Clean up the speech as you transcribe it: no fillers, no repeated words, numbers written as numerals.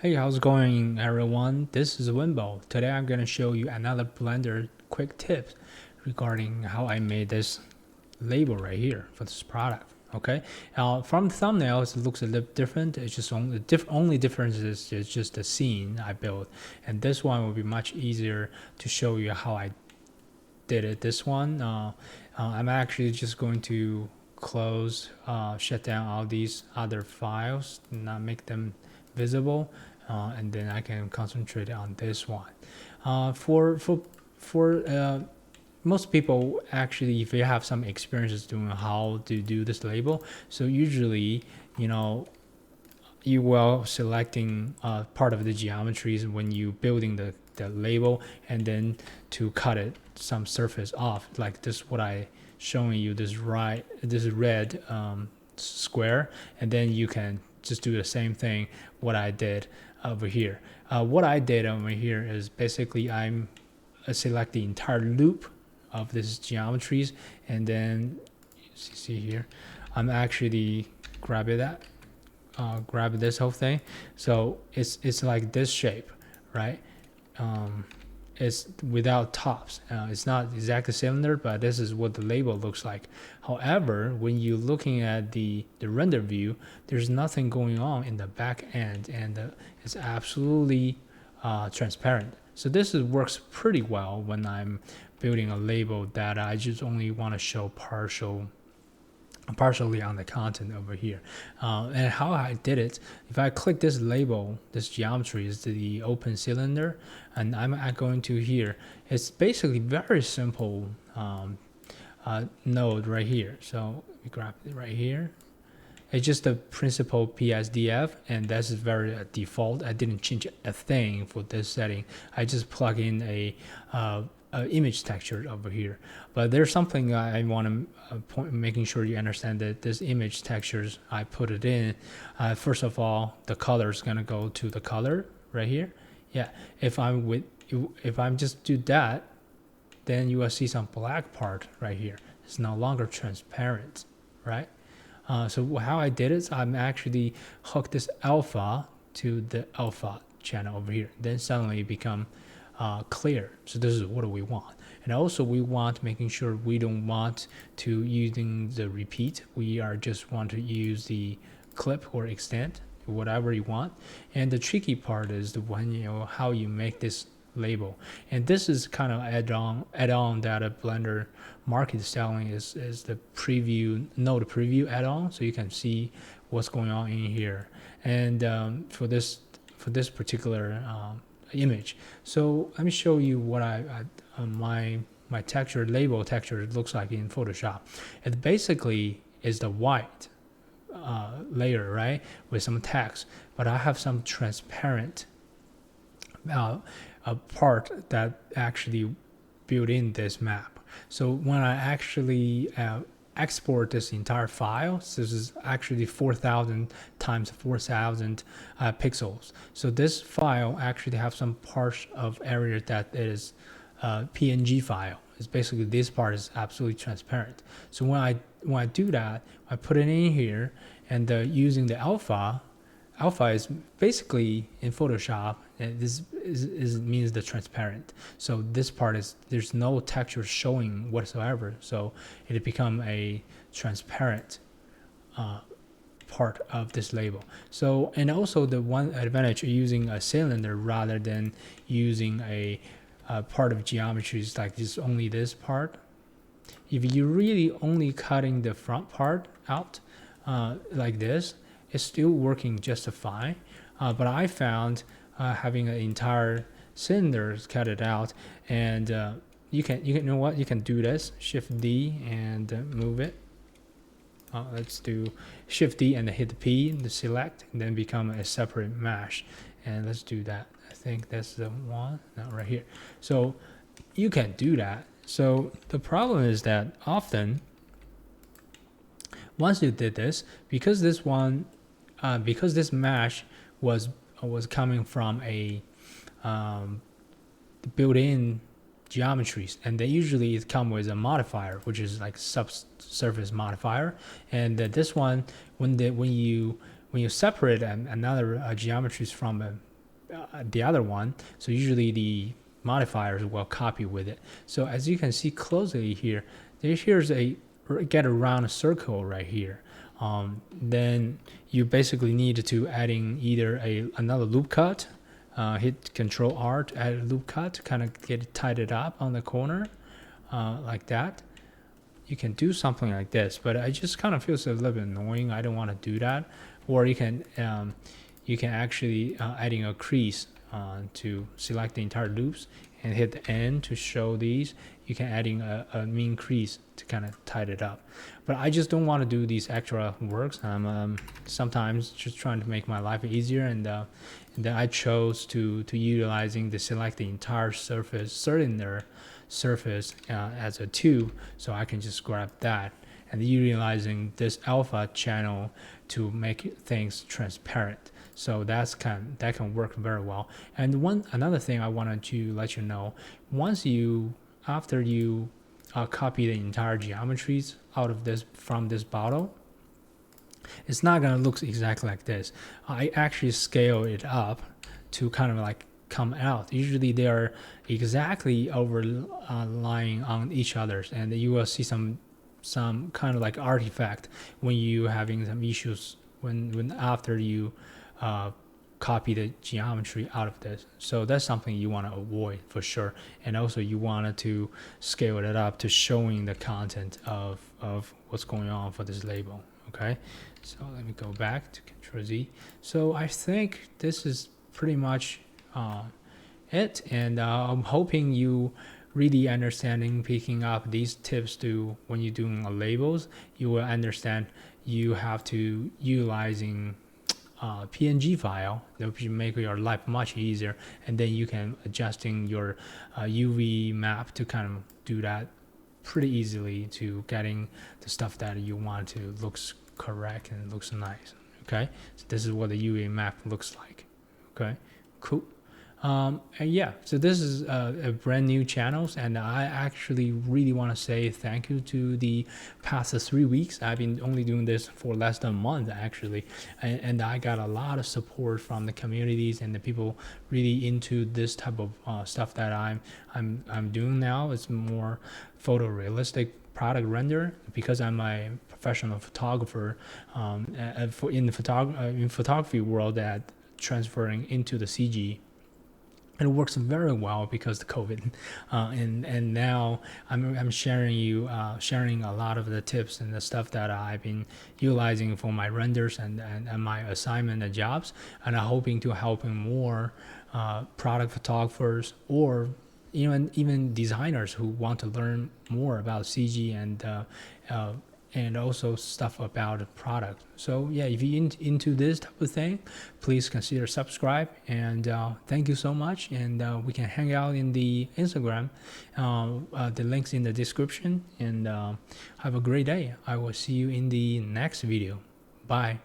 Hey, how's it going, everyone? This is Wimbo. Today I'm going to show you another Blender quick tip regarding how I made this label right here for this product. Okay, from the thumbnails it looks a little different. It's just only difference is just the scene I built, and this one will be much easier to show you how I did it. This one, I'm actually just going to shut down all these other files, not make them visible, and then I can concentrate on this one. For most people, actually, if you have some experiences doing how to do this label, so usually, you know, you will selecting part of the geometries when you building the label, and then to cut it some surface off, like this what I showing you, this red square, and then you can just do the same thing what I did over here. What I did over here is basically I'm select the entire loop of these geometries, and then you see here I'm actually grab this whole thing, so it's like this shape, right? It's without tops. It's not exactly cylinder, but this is what the label looks like. However, when you're looking at the render view, there's nothing going on in the back end, and it's absolutely transparent. So this works pretty well when I'm building a label that I just only want to show partially on the content over here. And how I did it, if I click this label, this geometry is the open cylinder, and I'm going to here, it's basically very simple node right here. So we grab it right here. It's just the principal PSDF, and that's very default. I didn't change a thing for this setting. I just plug in a image texture over here. But there's something I want to making sure you understand that this image textures, I put it in. First of all, the color is gonna go to the color right here. Yeah, if I'm just do that, then you will see some black part right here. It's no longer transparent, right? So how I did it, I'm actually hooked this alpha to the alpha channel over here. Then suddenly it become clear. So this is what we want. And also we want making sure we don't want to using the repeat. We are just want to use the clip or extend, whatever you want. And the tricky part is the one, how you make this label. And this is kind of add-on that a Blender market is selling is the node preview add-on, so you can see what's going on in here. And for this particular image, so let me show you what my texture label texture looks like in Photoshop. It basically is the white layer, right, with some text, but I have some transparent a part that actually built in this map. So when I actually export this entire file, so this is actually 4,000 times 4,000 pixels. So this file actually have some parts of area that is PNG file. It's basically this part is absolutely transparent. So when I do that, I put it in here, and using the alpha is basically in Photoshop, and this means the transparent. So this part is, there's no texture showing whatsoever, so it become a transparent part of this label. So, and also the one advantage of using a cylinder rather than using a part of geometries like this, only this part. If you're really only cutting the front part out like this, it's still working just fine. But I found having an entire cylinder cut it out, and you know what, you can do this, Shift D and move it. Let's do Shift D and hit the P and select, and then become a separate mesh. And let's do that. I think that's the one, not right here. So you can do that. So the problem is that often once you did this, because this mesh was coming from a built-in geometries, and they usually come with a modifier, which is like subsurface modifier. And this one, when you separate another geometries from the other one. So usually the modifiers will copy with it. So as you can see closely here, here's a get around a circle right here. Then you basically need to add in either another loop cut, hit Control R to add a loop cut to kind of get it tied up on the corner, like that. You can do something like this, but I just kind of feels a little bit annoying. I don't want to do that. Or you can actually adding a crease to select the entire loops and hit the N to show these. You can adding a mean crease to kind of tie it up. But I just don't want to do these extra works. I'm sometimes just trying to make my life easier, and then I chose to utilizing the select the entire surface cylinder surface as a tube, so I can just grab that and utilizing this alpha channel to make things transparent. So that can work very well. And another thing I wanted to let you know, after you copy the entire geometries out of this from this bottle, it's not gonna look exactly like this. I actually scale it up to kind of like come out. Usually they are exactly overlying on each other, and you will see some kind of like artifact when you having some issues when after you copy the geometry out of this. So that's something you want to avoid for sure. And also you wanted to scale it up to showing the content of what's going on for this label. Okay, so let me go back to Control Z. So I think this is pretty much it, and I'm hoping you really understanding picking up these tips to when you're doing labels. You will understand you have to utilizing PNG file that will make your life much easier, and then you can adjusting your UV map to kind of do that pretty easily to getting the stuff that you want to looks correct and looks nice. Okay, so this is what the UV map looks like. Okay, cool. And yeah, so this is a brand new channels, and I actually really want to say thank you to the past 3 weeks. I've been only doing this for less than a month actually, and I got a lot of support from the communities and the people really into this type of stuff that I'm doing now. It's more photorealistic product render, because I'm a professional photographer in photography world, that transferring into the CG. It works very well because of the COVID, and now I'm sharing a lot of the tips and the stuff that I've been utilizing for my renders and my assignment and jobs, and I'm hoping to helping more product photographers or even designers who want to learn more about CG and also stuff about the product. So yeah, if you're into this type of thing, please consider subscribe, and thank you so much, and we can hang out in the Instagram. The link's in the description, and have a great day. I will see you in the next video. Bye.